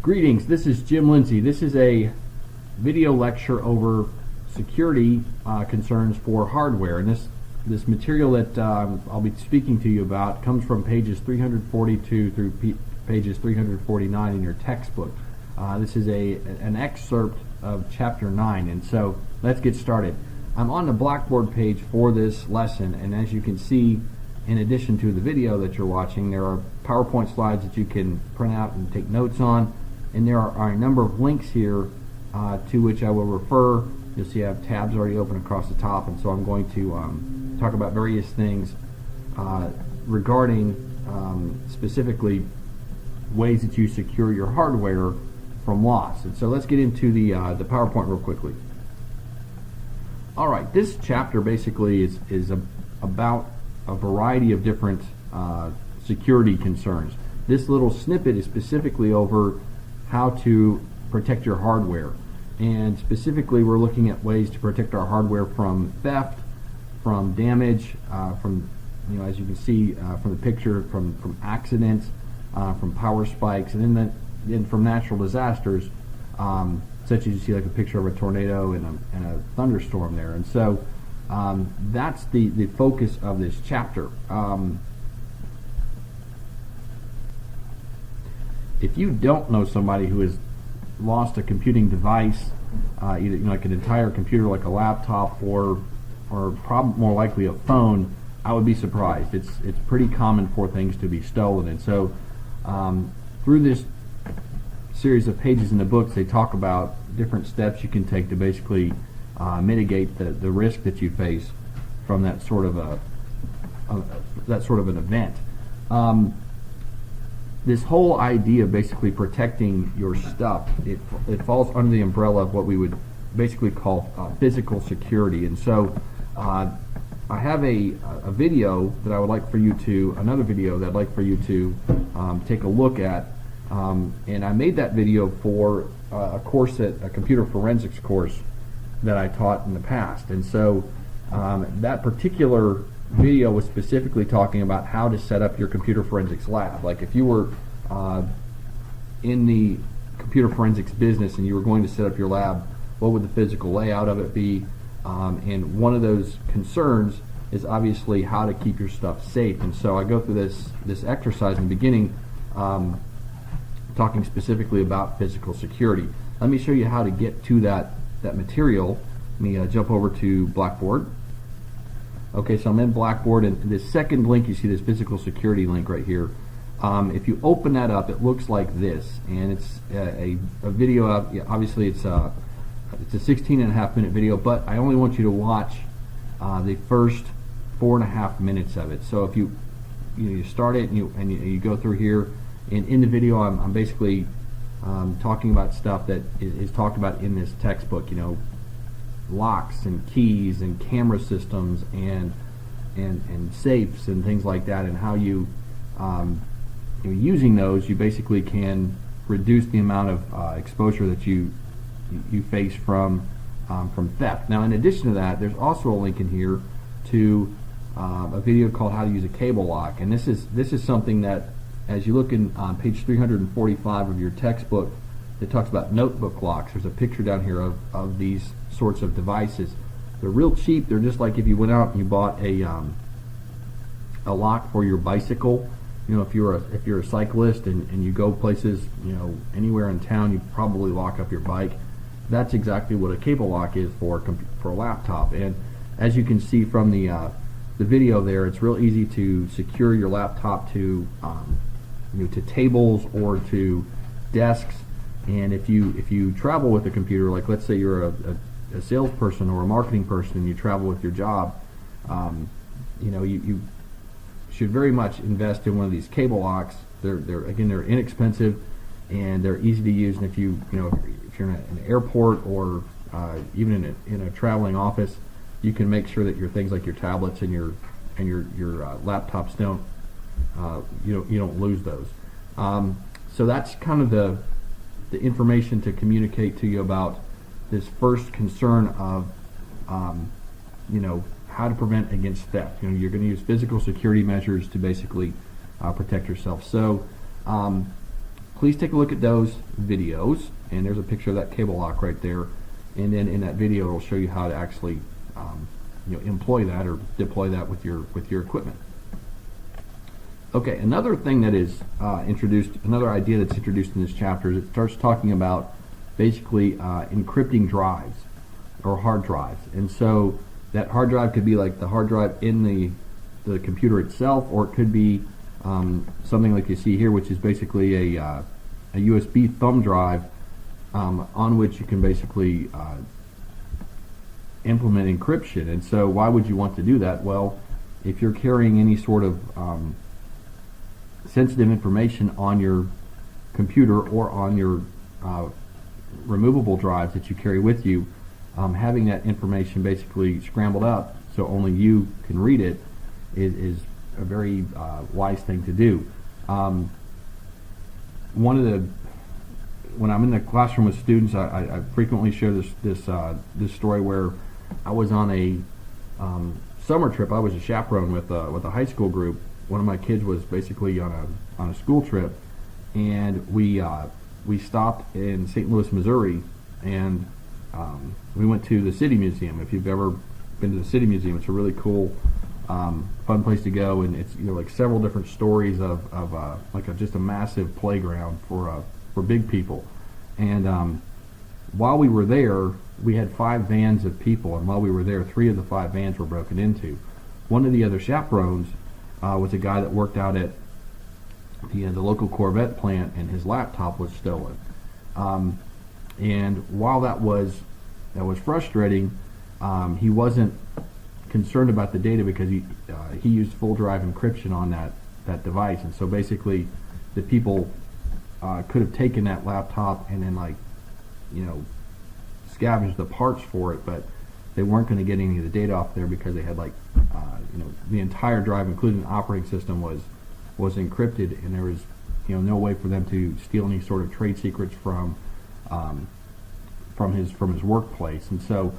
Greetings, this is Jim Lindsay. This is a video lecture over security concerns for hardware, and this material that I'll be speaking to you about comes from pages 342 through pages 349 in your textbook. This is an excerpt of chapter 9, and so let's get started. I'm on the Blackboard page for this lesson, and as you can see, in addition to the video that you're watching, there are PowerPoint slides that you can print out and take notes on, and there are a number of links here to which I will refer. You'll see I have tabs already open across the top, and so I'm going to talk about various things regarding specifically ways that you secure your hardware from loss. And so let's get into the PowerPoint real quickly. All right, this chapter basically is about a variety of different security concerns. This little snippet is specifically over how to protect your hardware, and specifically we're looking at ways to protect our hardware from theft, from damage, from, as you can see from the picture, from accidents, from power spikes, and then from natural disasters, such as you see like a picture of a tornado and a thunderstorm there. And so that's the focus of this chapter. If you don't know somebody who has lost a computing device, either like an entire computer, like a laptop, or probably more likely a phone, I would be surprised. It's pretty common for things to be stolen, and so through this series of pages in the books, they talk about different steps you can take to basically mitigate the risk that you face from that sort of an event. This whole idea of basically protecting your stuff, it falls under the umbrella of what we would basically call physical security. And so I have a video that I would like for you to, another video that I'd like for you to take a look at. And I made that video for a course, a computer forensics course that I taught in the past. And so that particular video was specifically talking about how to set up your computer forensics lab. Like if you were in the computer forensics business and you were going to set up your lab, what would the physical layout of it be? And one of those concerns is obviously how to keep your stuff safe. And so I go through this exercise in the beginning, talking specifically about physical security. Let me show you how to get to that material. Let me jump over to Blackboard. Okay, so I'm in Blackboard, and this second link, you see this physical security link right here. If you open that up, it looks like this, and it's a video of, obviously it's a 16.5-minute video, but I only want you to watch the first 4.5 minutes of it. So if you start it and you go through here, and in the video I'm basically talking about stuff that is talked about in this textbook, locks and keys and camera systems and safes and things like that, and how you using those, you basically can reduce the amount of exposure that you face from theft. Now, in addition to that, there's also a link in here to a video called How to Use a Cable Lock, and this is something that, as you look on page 345 of your textbook, it talks about notebook locks. There's a picture down here of these sorts of devices. They're real cheap. They're just like if you went out and you bought a lock for your bicycle. If you're a cyclist and you go places, anywhere in town, you probably lock up your bike. That's exactly what a cable lock is for a laptop. And as you can see from the video there, it's real easy to secure your laptop to tables or to desks. And if you travel with a computer, like let's say you're a salesperson or a marketing person and you travel with your job, you should very much invest in one of these cable locks. They're inexpensive and they're easy to use. And if you're in an airport or even in a traveling office, you can make sure that your things like your tablets and your laptops you don't lose those. So that's kind of the information to communicate to you about this first concern of how to prevent against theft. You're going to use physical security measures to basically protect yourself. So please take a look at those videos, and there's a picture of that cable lock right there, and then in that video it'll show you how to actually employ that or deploy that with your equipment. Okay, another thing that is another idea that's introduced in this chapter is it starts talking about basically encrypting drives or hard drives. And so that hard drive could be like the hard drive in the computer itself, or it could be something like you see here, which is basically a USB thumb drive on which you can basically implement encryption. And so why would you want to do that? Well, if you're carrying any sort of sensitive information on your computer or on your removable drives that you carry with you, having that information basically scrambled up so only you can read it is a very wise thing to do. When I'm in the classroom with students, I frequently share this story where I was on a summer trip. I was a chaperone with a high school group. One of my kids was basically on a school trip, and we stopped in St. Louis, Missouri, and we went to the City Museum. If you've ever been to the City Museum, it's a really cool, fun place to go, and it's like several different stories of just a massive playground for big people. And while we were there, we had 5 vans of people, and while we were there, 3 of the 5 vans were broken into. One of the other chaperones was a guy that worked out at the local Corvette plant, and his laptop was stolen. And while that was frustrating, he wasn't concerned about the data because he used full drive encryption on that device. And so basically, the people could have taken that laptop and then scavenged the parts for it, but they weren't going to get any of the data off there because they had the entire drive, including the operating system, was encrypted, and there was no way for them to steal any sort of trade secrets from his workplace. And so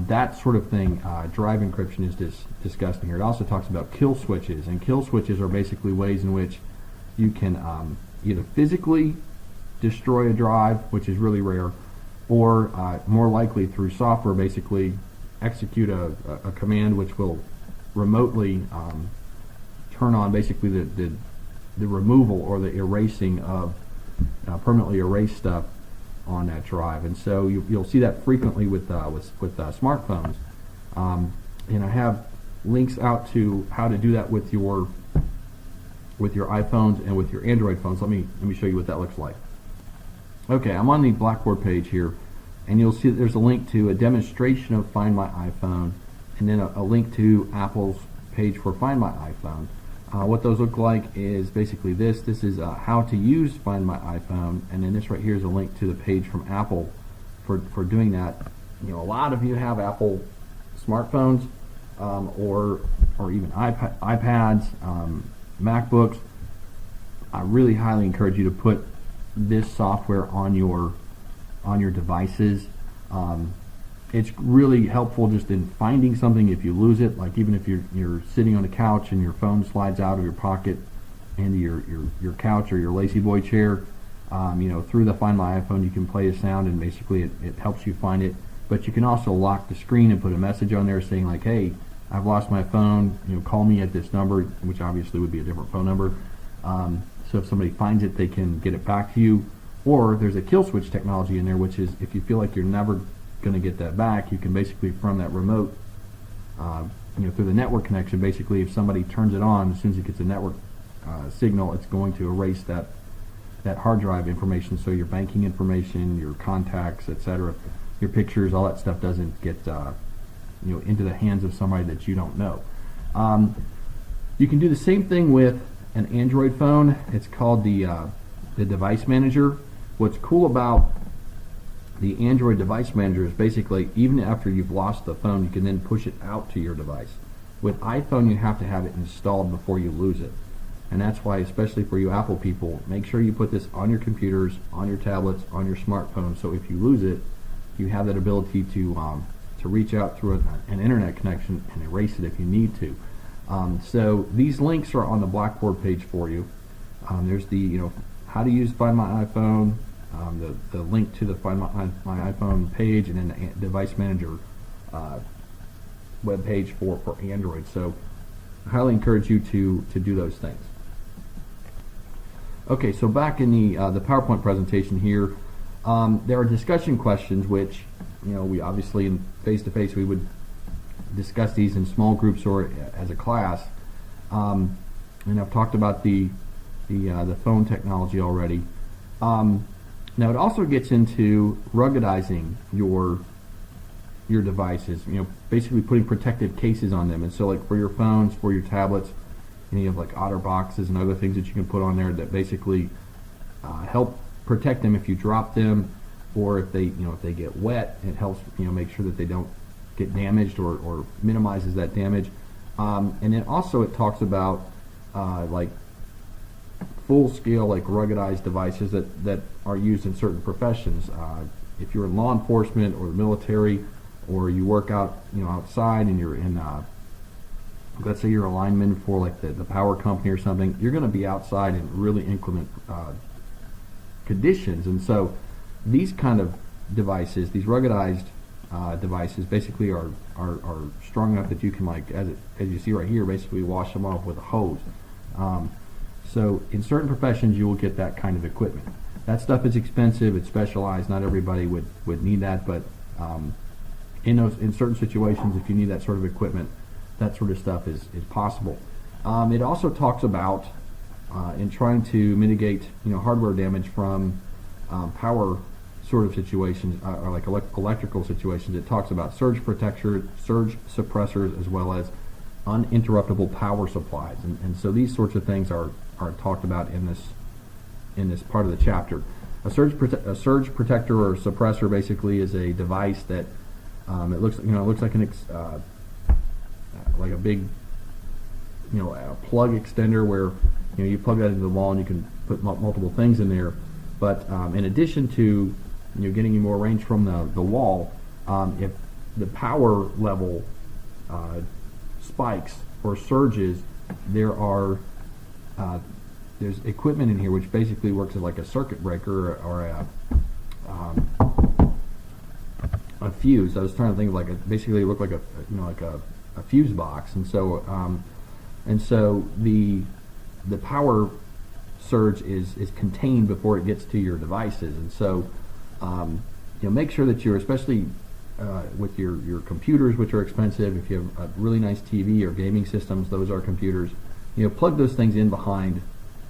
that sort of thing, drive encryption, is discussed here. It also talks about kill switches, and kill switches are basically ways in which you can either physically destroy a drive, which is really rare, or more likely through software, basically execute a command which will remotely turn on basically the removal or the erasing of permanently erased stuff on that drive. And so you'll see that frequently with smartphones. And I have links out to how to do that with your iPhones and with your Android phones. Let me show you what that looks like. Okay, I'm on the Blackboard page here, and you'll see that there's a link to a demonstration of Find My iPhone, and then a link to Apple's page for Find My iPhone. What those look like is basically this. This is how to use Find My iPhone, and then this right here is a link to the page from Apple for doing that. A lot of you have Apple smartphones or even iPads, MacBooks. I really highly encourage you to put this software on your devices. It's really helpful just in finding something if you lose it. Like even if you're sitting on a couch and your phone slides out of your pocket into your couch or your lazy boy chair, through the Find My iPhone you can play a sound, and basically it helps you find it. But you can also lock the screen and put a message on there saying like, hey, I've lost my phone, call me at this number, which obviously would be a different phone number. So if somebody finds it, they can get it back to you. Or there's a kill switch technology in there, which is if you feel like you're never going to get that back, you can basically from that remote, through the network connection, basically if somebody turns it on, as soon as it gets a network signal, it's going to erase that hard drive information. So your banking information, your contacts, etc., your pictures, all that stuff doesn't get into the hands of somebody that you don't know. You can do the same thing with an Android phone. It's called the device manager. What's cool about the Android device manager is basically even after you've lost the phone, you can then push it out to your device. With iPhone, you have to have it installed before you lose it. And that's why, especially for you Apple people, make sure you put this on your computers, on your tablets, on your smartphones, so if you lose it, you have that ability to reach out through an internet connection and erase it if you need to. So these links are on the Blackboard page for you. There's the how to use Find My iPhone, the link to the Find My iPhone page, and then the Device Manager web page for Android. So I highly encourage you to do those things. Okay, so back in the PowerPoint presentation here, there are discussion questions which, we obviously in face-to-face we would discuss these in small groups or as a class. And I've talked about the phone technology already. Now it also gets into ruggedizing your devices, basically putting protective cases on them. And so like for your phones, for your tablets, you have like OtterBoxes and other things that you can put on there that basically help protect them if you drop them, or if they get wet. It helps make sure that they don't get damaged or minimizes that damage. And then also it talks about like full-scale like ruggedized devices that are used in certain professions. If you're in law enforcement or the military, or you work out outside and you're in let's say you're a lineman for like the power company or something, you're going to be outside in really inclement conditions. And so these kind of devices, these ruggedized devices, basically are strong enough that you can, like as you see right here, basically wash them off with a hose. So in certain professions you will get that kind of equipment. That stuff is expensive, it's specialized, not everybody would need that, but in certain situations, if you need that sort of equipment, that sort of stuff is possible. It also talks about in trying to mitigate hardware damage from power sort of situations, or like electrical situations. It talks about surge suppressors, as well as uninterruptible power supplies, and so these sorts of things are talked about in this part of the chapter. A surge protector or suppressor basically is a device that it looks like a big a plug extender where you plug that into the wall and you can put multiple things in there. But in addition to getting you more range from the wall, if the power level spikes or surges, there's equipment in here which basically works as like a circuit breaker or a fuse. I was trying to think of basically it looked like a fuse box, and so the power surge is contained before it gets to your devices. And so make sure that you're, especially with your computers, which are expensive, if you have a really nice TV or gaming systems, those are computers, plug those things in behind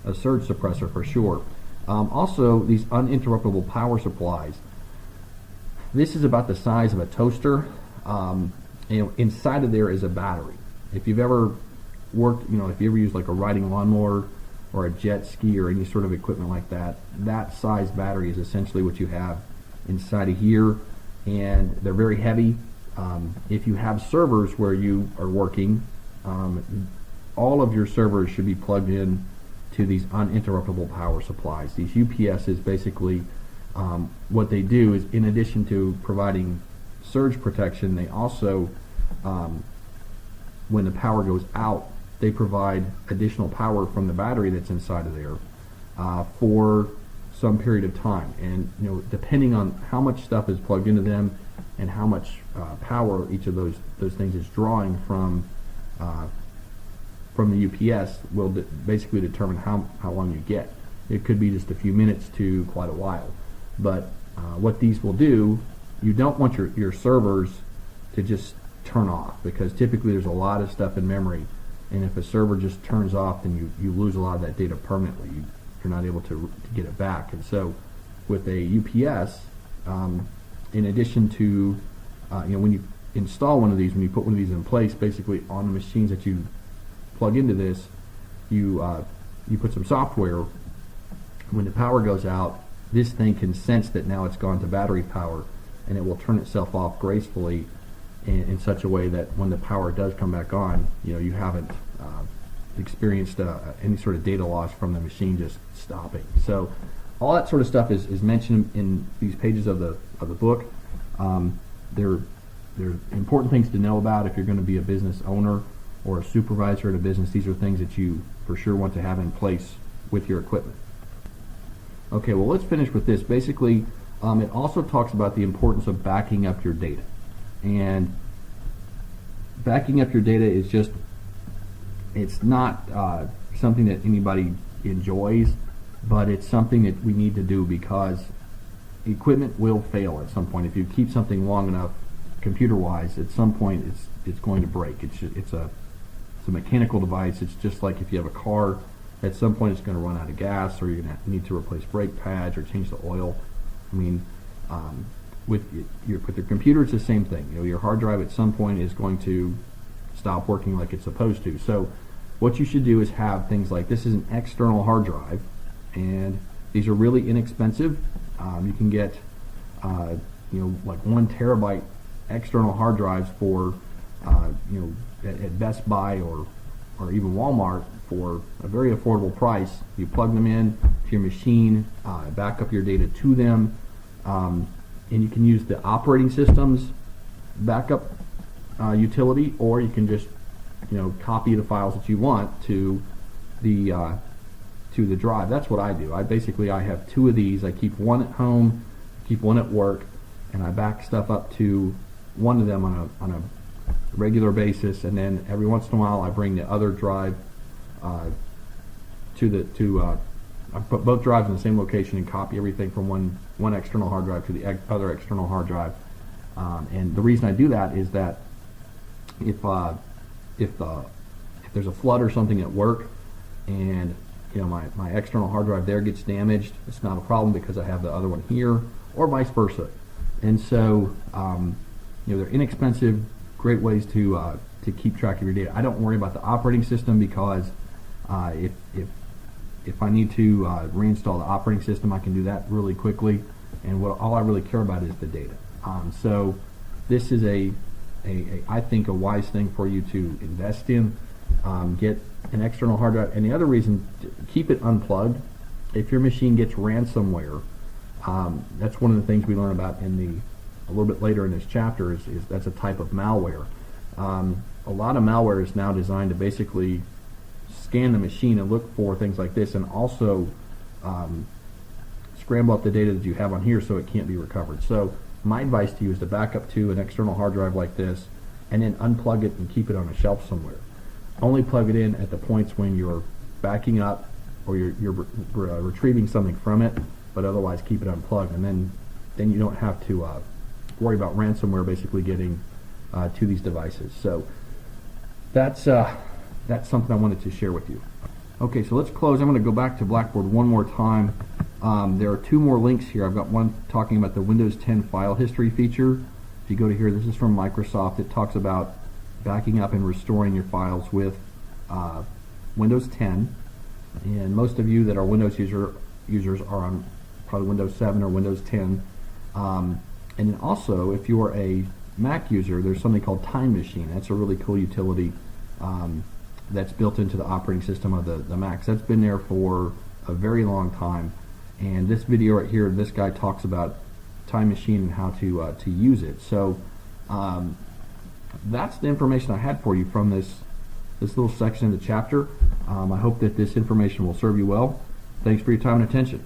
a surge suppressor for sure. Also, these uninterruptible power supplies, this is about the size of a toaster. Inside of there is a battery. If you've ever worked, if you ever used like a riding lawnmower or a jet ski or any sort of equipment like that, that size battery is essentially what you have inside of here, and they're very heavy. If you have servers where you are working, all of your servers should be plugged in to these uninterruptible power supplies. These UPSs basically, what they do is, in addition to providing surge protection, they also, when the power goes out, they provide additional power from the battery that's inside of there for some period of time. And depending on how much stuff is plugged into them and how much power each of those things is drawing from the UPS will basically determine how long you get. It could be just a few minutes to quite a while. But what these will do, you don't want your servers to just turn off, because typically there's a lot of stuff in memory, and if a server just turns off, then you lose a lot of that data permanently. You're not able to get it back. And so with a UPS, in addition to when you install one of these, when you put one of these in place, basically on the machines that you plug into this, you put some software. When the power goes out, this thing can sense that now it's gone to battery power, and it will turn itself off gracefully in such a way that when the power does come back on, you haven't experienced any sort of data loss from the machine just stopping. So all that sort of stuff is mentioned in these pages of the book. They're important things to know about if you're going to be a business owner or a supervisor at a business. These are things that you for sure want to have in place with your equipment. Okay, well, let's finish with this. Basically, it also talks about the importance of backing up your data. And backing up your data is just, it's not something that anybody enjoys, but it's something that we need to do because equipment will fail at some point. If you keep something long enough, computer-wise, at some point it's going to break. It's a mechanical device. It's just like if you have a car, at some point it's going to run out of gas, or you're going to need to replace brake pads or change the oil. I mean, with your computer, it's the same thing. You know, your hard drive at some point is going to stop working like it's supposed to. So what you should do is have things like, this is an external hard drive, and these are really inexpensive. You can get like 1 terabyte external hard drives for at Best Buy or even Walmart for a very affordable price. You plug them in to your machine, back up your data to them, and you can use the operating system's backup utility, or you can just copy the files that you want to the drive. That's what I do. I have 2 of these. I keep one at home, keep one at work, and I back stuff up to one of them on a regular basis, and then every once in a while I bring the other drive I put both drives in the same location and copy everything from one external hard drive to the other external hard drive. And the reason I do that is that if there's a flood or something at work, and my external hard drive there gets damaged, it's not a problem because I have the other one here, or vice versa. And so they're inexpensive, great ways to keep track of your data. I don't worry about the operating system because if I need to reinstall the operating system, I can do that really quickly, and all I really care about is the data. So this is I think a wise thing for you to invest in. Get an external hard drive, and the other reason, keep it unplugged. If your machine gets ransomware, that's one of the things we learn about a little bit later in this chapter, is that's a type of malware. A lot of malware is now designed to basically scan the machine and look for things like this, and also scramble up the data that you have on here so it can't be recovered. So my advice to you is to back up to an external hard drive like this, and then unplug it and keep it on a shelf somewhere. Only plug it in at the points when you're backing up or you're retrieving something from it, but otherwise keep it unplugged, and then you don't have to worry about ransomware basically getting to these devices. So that's something I wanted to share with you. Okay, so let's close. I'm going to go back to Blackboard one more time. There are 2 more links here. I've got one talking about the Windows 10 file history feature. If you go to here, this is from Microsoft. It talks about backing up and restoring your files with Windows 10. And most of you that are Windows users are on probably Windows 7 or Windows 10. And then also, if you are a Mac user, there's something called Time Machine. That's a really cool utility that's built into the operating system of the Macs. That's been there for a very long time. And this video right here, this guy talks about Time Machine and how to use it. So that's the information I had for you from this little section of the chapter. I hope that this information will serve you well. Thanks for your time and attention.